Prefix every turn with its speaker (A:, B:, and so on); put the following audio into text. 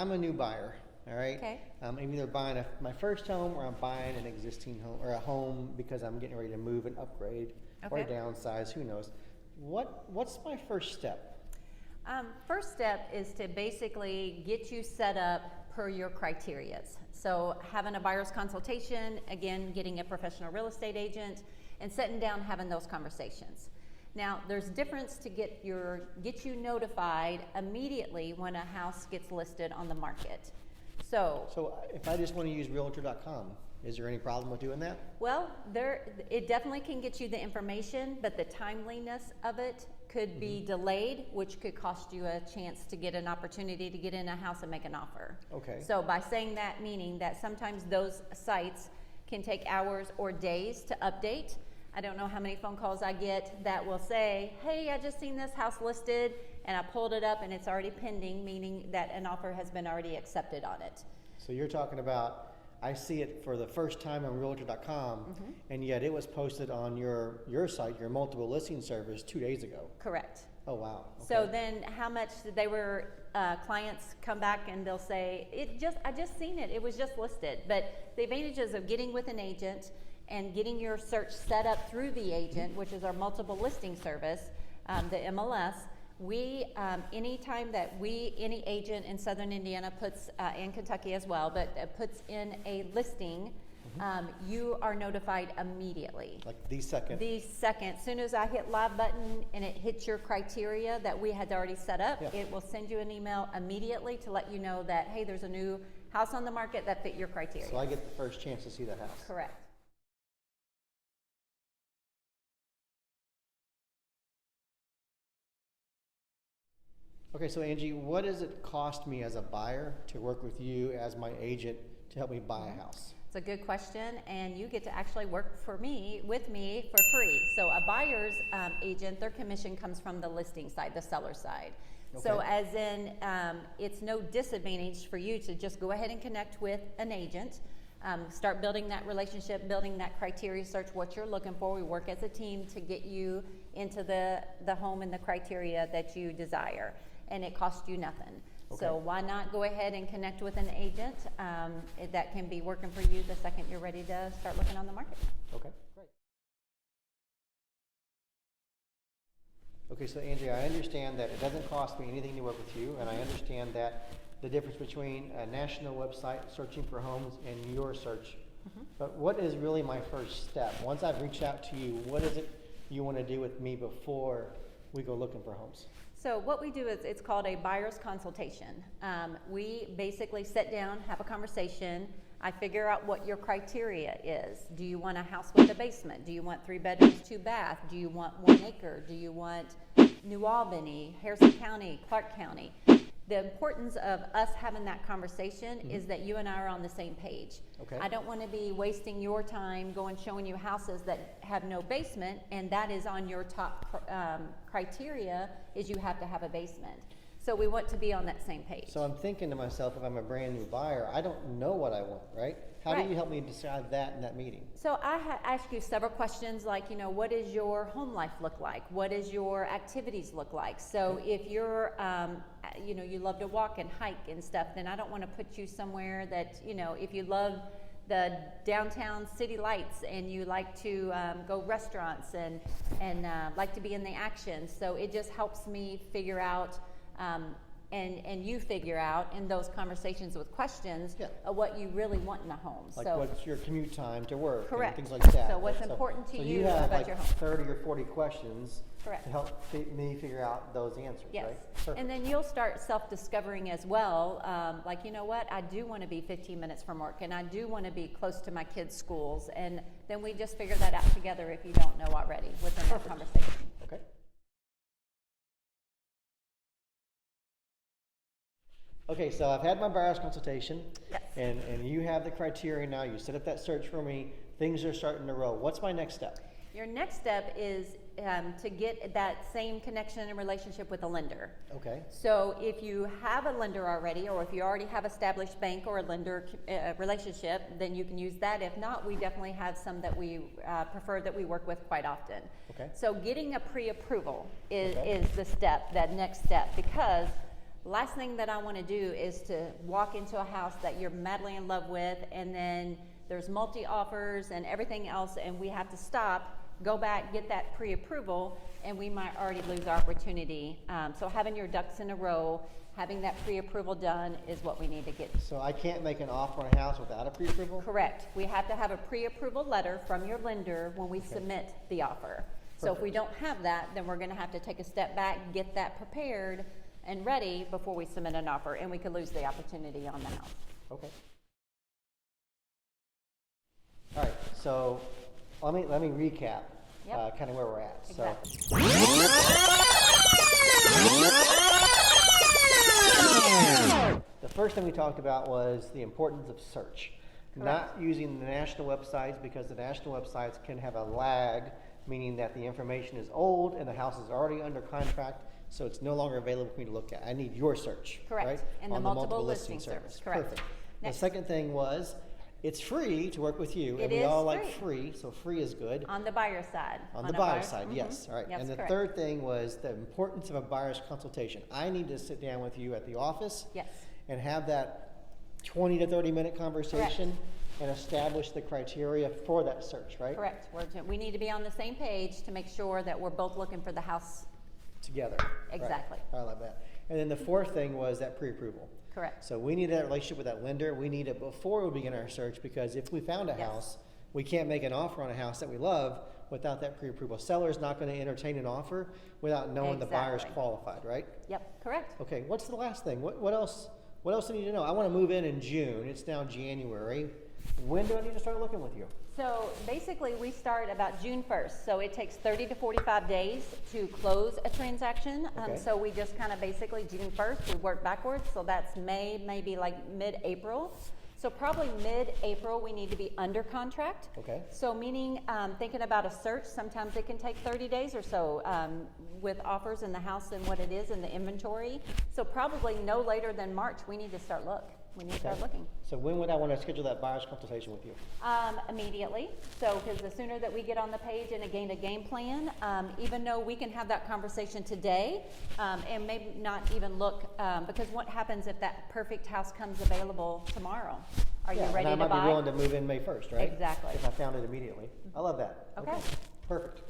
A: I'm a new buyer, all right?
B: Okay.
A: I'm either buying my first home, or I'm buying an existing home, or a home because I'm getting ready to move and upgrade, or
B: Okay.
A: downsize, who knows. What's my first step?
B: First step is to basically get you set up per your criteria. So having a buyer's consultation, again, getting a professional real estate agent, and sitting down having those conversations. Now, there's difference to get you notified immediately when a house gets listed on the market.
A: So if I just want to use realtor.com, is there any problem with doing that?
B: Well, it definitely can get you the information, but the timeliness of it could be delayed, which could cost you a chance to get an opportunity to get in a house and make an offer.
A: Okay.
B: So by saying that, meaning that sometimes those sites can take hours or days to update. I don't know how many phone calls I get that will say, hey, I just seen this house listed, and I pulled it up and it's already pending, meaning that an offer has been already accepted on it.
A: So you're talking about, I see it for the first time on realtor.com, and yet it was posted on your site, your multiple listing service, 2 days ago.
B: Correct.
A: Oh, wow. Okay.
B: So then how much they were, clients come back and they'll say, I just seen it, it was just listed. But the advantages of getting with an agent and getting your search set up through the agent, which is our multiple listing service, the MLS, we, anytime that any agent in Southern Indiana puts, and Kentucky as well, but puts in a listing, you are notified immediately.
A: Like the second?
B: The second. As soon as I hit live button and it hits your criteria that we had already set up, it will send you an email immediately to let you know that, hey, there's a new house on the market that fit your criteria.
A: So I get the first chance to see that house?
B: Correct.
A: Okay, so Angie, what does it cost me as a buyer to work with you as my agent to help me buy a house?
B: It's a good question, and you get to actually work with me for free. So a buyer's agent, their commission comes from the listing side, the seller side. Okay. So as in, it's no disadvantage for you to just go ahead and connect with an agent, start building that relationship, building that criteria search, what you're looking for. We work as a team to get you into the home and the criteria that you desire. And it costs you nothing. Okay. So why not go ahead and connect with an agent that can be working for you the second you're ready to start looking on the market.
A: Okay, great. Okay, so Angie, I understand that it doesn't cost me anything to work with you, and I understand that the difference between a national website searching for homes and your search. But what is really my first step? Once I've reached out to you, what is it you want to do with me before we go looking for homes?
B: So what we do is, it's called a buyer's consultation. We basically sit down, have a conversation. I figure out what your criteria is. Do you want a house with a basement? Do you want 3 bedrooms, 2 bath? Do you want 1 acre? Do you want New Albany, Harrison County, Clark County? The importance of us having that conversation is that you and I are on the same page. Okay. I don't want to be wasting your time showing you houses that have no basement, and that is on your top criteria is you have to have a basement. So we want to be on that same page.
A: So I'm thinking to myself, if I'm a brand new buyer, I don't know what I want, right? How do you help me decide that in that meeting?
B: So I ask you several questions like, what does your home life look like? What does your activities look like? So if you're, you love to walk and hike and stuff, then I don't want to put you somewhere that, if you love the downtown city lights and you like to go restaurants and like to be in the action. So it just helps me figure out and you figure out in those conversations with questions what you really want in a home.
A: Like what's your commute time to work?
B: Correct.
A: And things like that.
B: So what's important to you
A: have
B: about
A: like
B: your home.
A: 30 or 40 questions
B: Correct.
A: to help me figure out those answers,
B: yes.
A: right? Perfect.
B: And then you'll start self-discovering as well, like, what, I do want to be 15 minutes from work, and I do want to be close to my kids' schools, and then we just figure that out together if you don't know already within that conversation.
A: Okay. Okay, so I've had my buyer's consultation, and you have the criteria now. You set up that search for me. Things are starting to roll. What's my next step?
B: Your next step is to get that same connection and relationship with a lender. Okay. So if you have a lender already, or if you already have established bank or a lender relationship, then you can use that. If not, we definitely have some that we prefer that we work with quite often. Okay. So getting a pre-approval is the step, that next step, because Last thing that I want to do is to walk into a house that you're madly in love with, and then there's multi-offers and everything else, and we have to stop, go back, get that pre-approval, and we might already lose our opportunity. So having your ducks in a row, having that pre-approval done is what we need to get.
A: So I can't make an offer on a house without a pre-approval?
B: Correct. We have to have a pre-approval letter from your lender when we submit the offer. So if we don't have that, then we're gonna have to take a step back, get that prepared and ready before we submit an offer, and we could lose the opportunity on the house.
A: Okay. All right, so let me recap
B: Yep.
A: kind of where we're at.
B: Exactly.
A: So the first thing we talked about was the importance of search.
B: Correct.
A: Not using the national websites, because the national websites can have a lag, meaning that the information is old and the house is already under contract, so it's no longer available for me to look at. I need your search,
B: Correct.
A: right?
B: And the
A: On
B: multiple listing service. Correct.
A: Perfect.
B: Next.
A: The second thing was, it's free to work with you,
B: It
A: and we
B: is
A: all like
B: free.
A: free, so free is good.
B: On the buyer side.
A: On the
B: a
A: buyer side, yes, all right.
B: Yes,
A: And the
B: correct.
A: third thing was the importance of a buyer's consultation. I need to sit down with you at the office
B: Yes.
A: and have that 20 to 30-minute conversation and establish the criteria for that search, right?
B: Correct. We need to be on the same page to make sure that we're both looking for the house.
A: Together. Right.
B: Exactly.
A: I love that. And then the fourth thing was that pre-approval.
B: Correct.
A: So we need that relationship with that lender. We need it before we begin our search, because if we found a
B: Yes.
A: house, we can't make an offer on a house that we love without that pre-approval. Seller's not going to entertain an offer without knowing the buyer's
B: Exactly.
A: qualified, right?
B: Yep, correct.
A: Okay, what's the last thing? What else do I need to know? I want to move in June. It's now January. When do I need to start looking with you?
B: So basically, we start about June 1st. So it takes 30 to 45 days to close a transaction.
A: Okay.
B: So we just kind of basically June 1st, we work backwards. So that's May, maybe like mid-April. So probably mid-April, we need to be under contract.
A: Okay.
B: So meaning, thinking about a search, sometimes it can take 30 days or so with offers in the house and what it is in the inventory. So probably no later than March, we need to start We need to start looking.
A: So when would I want to schedule that buyer's consultation with you?
B: Immediately. So, because the sooner that we get on the page and gain a game plan, even though we can have that conversation today, and maybe not even look, because what happens if that perfect house comes available tomorrow? Are you ready
A: and I
B: to
A: might
B: buy?
A: be willing to move in May 1st, right?
B: Exactly.
A: If I found it immediately. I love that.
B: Okay.
A: Perfect.